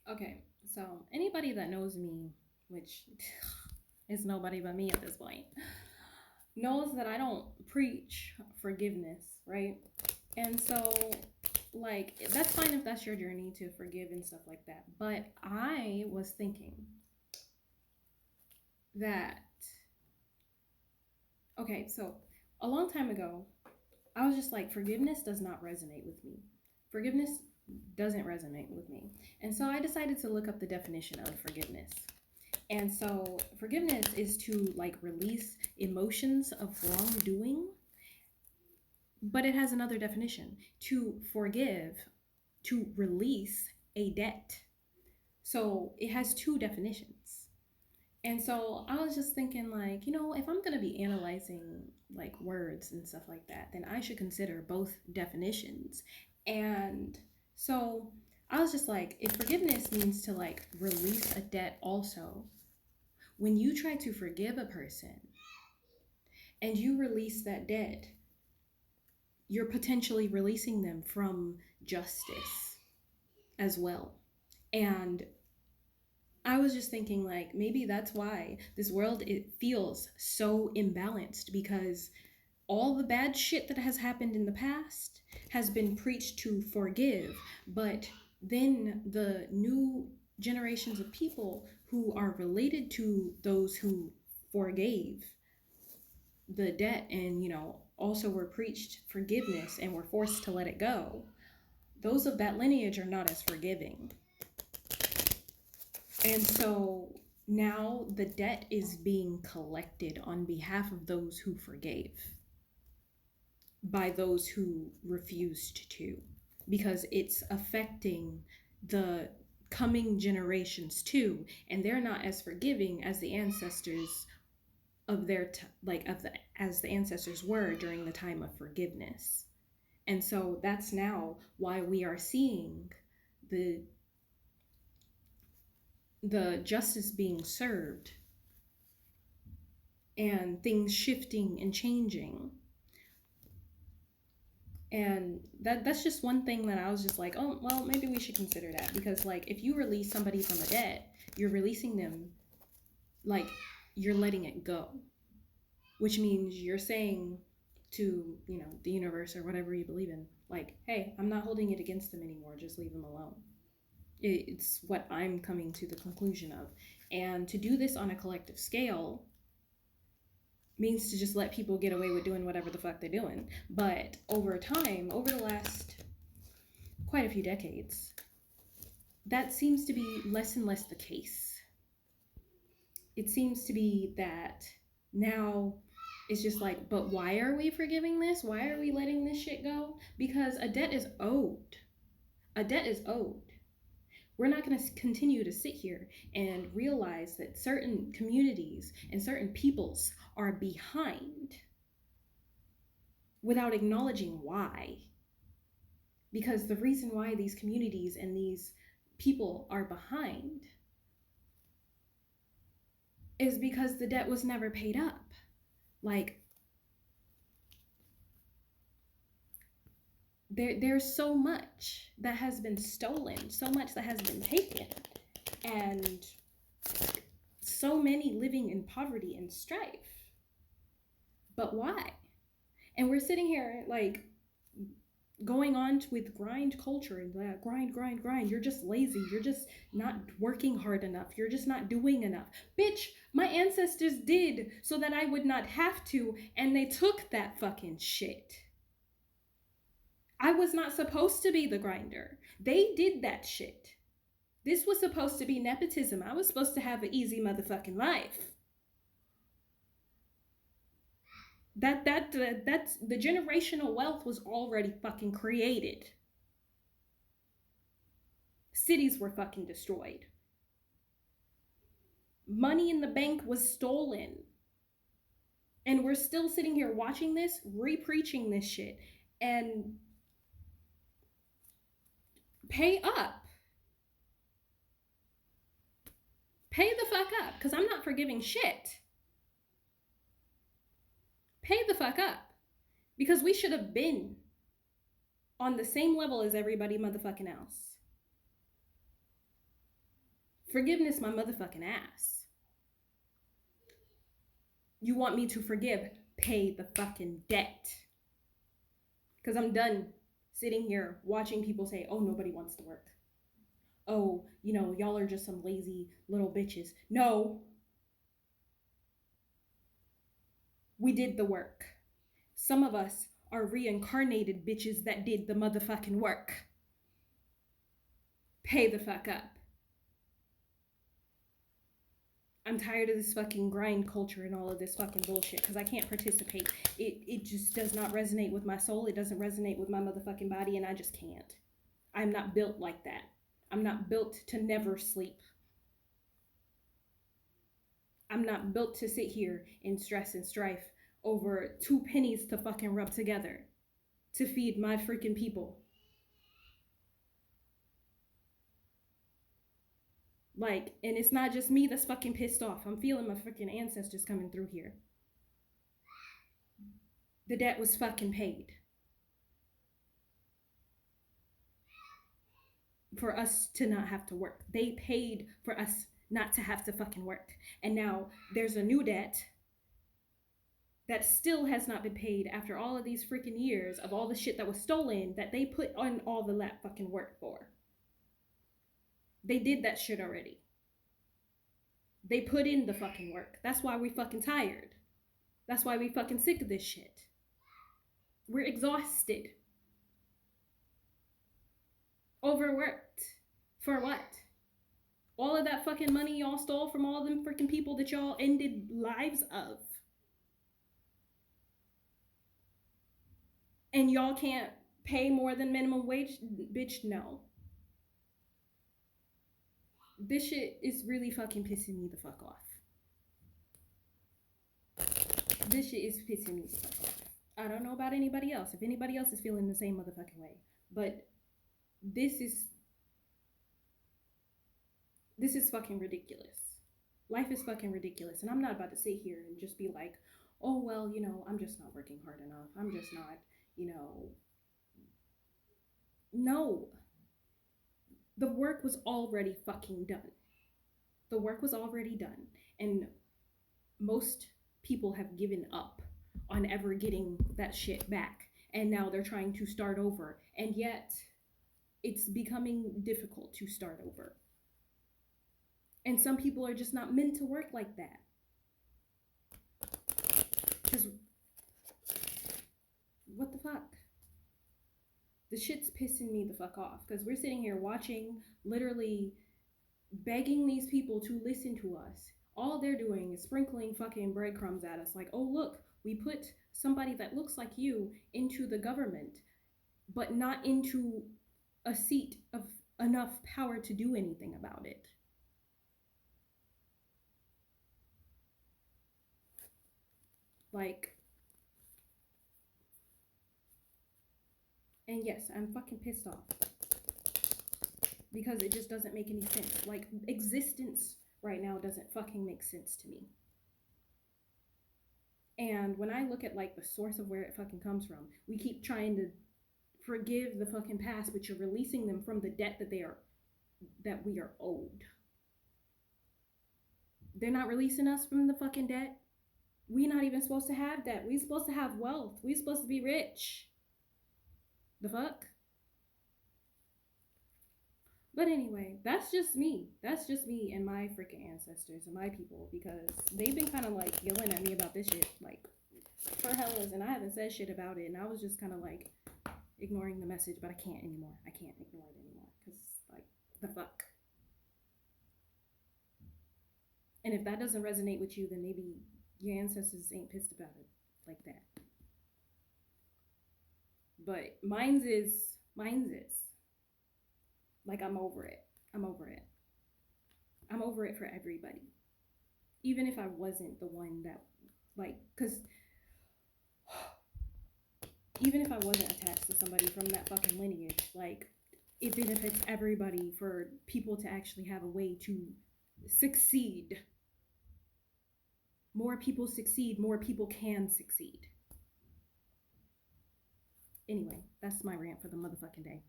Okay, so anybody that knows me, which is nobody but me at this point, knows that I don't preach forgiveness, right? And so, like, that's fine if that's your journey to forgive and stuff like that. But I was thinking that, okay, so a long time ago, I was just like, forgiveness does not resonate with me. Forgiveness doesn't resonate with me. And so I decided to look up the definition of forgiveness. And so forgiveness is to like release emotions of wrongdoing, but it has another definition to forgive, to release a debt. So it has two definitions. And so I was just thinking, like, if I'm going to be analyzing like words and stuff like that, then I should consider both definitions. And so I was just like, if forgiveness means to like release a debt, also, when you try to forgive a person and you release that debt, you're potentially releasing them from justice as well. And I was just thinking, like, maybe that's why this world, it feels so imbalanced, because all the bad shit that has happened in the past has been preached to forgive, but then the new generations of people who are related to those who forgave the debt and, also were preached forgiveness and were forced to let it go, those of that lineage are not as forgiving. And so now the debt is being collected on behalf of those who forgave by those who refused to, because it's affecting the coming generations too, and they're not as forgiving as the ancestors of their like of the as the ancestors were during the time of forgiveness. And so that's now why we are seeing the the justice being served and things shifting and changing. And that's just one thing that I was just like, oh well, maybe we should consider that, because like if you release somebody from a debt, you're releasing them, like you're letting it go, which means you're saying to the universe or whatever you believe in, like, hey, I'm not holding it against them anymore, just leave them alone. It's what I'm coming to the conclusion of. And to do this on a collective scale means to just let people get away with doing whatever the fuck they're doing. But over time, over the last quite a few decades, that seems to be less and less the case. It seems to be that now it's just like, but why are we forgiving this? Why are we letting this shit go? Because a debt is owed. A debt is owed. We're not going to continue to sit here and realize that certain communities and certain peoples are behind without acknowledging why. Because the reason why these communities and these people are behind is because the debt was never paid up. Like, there's so much that has been stolen, so much that has been taken, and so many living in poverty and strife. But why? And we're sitting here like going on with grind culture and that grind. You're just lazy. You're just not working hard enough. You're just not doing enough. Bitch, my ancestors did so that I would not have to, and they took that fucking shit. I was not supposed to be the grinder. They did that shit. This was supposed to be nepotism. I was supposed to have an easy motherfucking life. That's the generational wealth was already fucking created. Cities were fucking destroyed. Money in the bank was stolen. And we're still sitting here watching this, re-preaching this shit. And pay up. Pay the fuck up, because I'm not forgiving shit. Pay the fuck up. Because we should have been on the same level as everybody motherfucking else. Forgiveness, my motherfucking ass. You want me to forgive? Pay the fucking debt. Because I'm done sitting here watching people say, oh, nobody wants to work. Oh, y'all are just some lazy little bitches. No. We did the work. Some of us are reincarnated bitches that did the motherfucking work. Pay the fuck up. I'm tired of this fucking grind culture and all of this fucking bullshit because I can't participate. It just does not resonate with my soul. It doesn't resonate with my motherfucking body, and I just can't. I'm not built like that. I'm not built to never sleep. I'm not built to sit here in stress and strife over 2 pennies to fucking rub together to feed my freaking people. Like, and it's not just me that's fucking pissed off. I'm feeling my freaking ancestors coming through here. The debt was fucking paid. For us to not have to work. They paid for us not to have to fucking work. And now there's a new debt that still has not been paid after all of these freaking years of all the shit that was stolen that they put on all the lap fucking work for. They did that shit already. They put in the fucking work. That's why we fucking tired. That's why we fucking sick of this shit. We're exhausted. Overworked. For what? All of that fucking money y'all stole from all them freaking people that y'all ended lives of. And y'all can't pay more than minimum wage? Bitch, no. This shit is really fucking pissing me the fuck off. This shit is pissing me the fuck off. I don't know about anybody else. If anybody else is feeling the same motherfucking way. But this is fucking ridiculous. Life is fucking ridiculous. And I'm not about to sit here and just be like, oh, well, I'm just not working hard enough. I'm just not, No. The work was already fucking done. The work was already done. And most people have given up on ever getting that shit back. And now they're trying to start over. And yet, it's becoming difficult to start over. And some people are just not meant to work like that. Because, what the fuck? The shit's pissing me the fuck off. Because we're sitting here watching, literally begging these people to listen to us. All they're doing is sprinkling fucking breadcrumbs at us. Like, oh, look, we put somebody that looks like you into the government, but not into a seat of enough power to do anything about it. Like, and yes, I'm fucking pissed off. Because it just doesn't make any sense. Like, existence right now doesn't fucking make sense to me. And when I look at, like, the source of where it fucking comes from, we keep trying to forgive the fucking past, but you're releasing them from the debt that we are owed. They're not releasing us from the fucking debt. We're not even supposed to have debt. We're supposed to have wealth. We're supposed to be rich. The fuck? But anyway, that's just me. That's just me and my freaking ancestors and my people, because they've been kind of like yelling at me about this shit, like, for hellas, and I haven't said shit about it, and I was just kind of like ignoring the message, but I can't anymore. I can't ignore it anymore, because, like, the fuck. And if that doesn't resonate with you, then maybe your ancestors ain't pissed about it like that. But mine's is. Like, I'm over it. I'm over it for everybody. Even if I wasn't the one that, like, because even if I wasn't attached to somebody from that fucking lineage, like, it benefits everybody for people to actually have a way to succeed. More people succeed, more people can succeed. Anyway, that's my rant for the motherfucking day.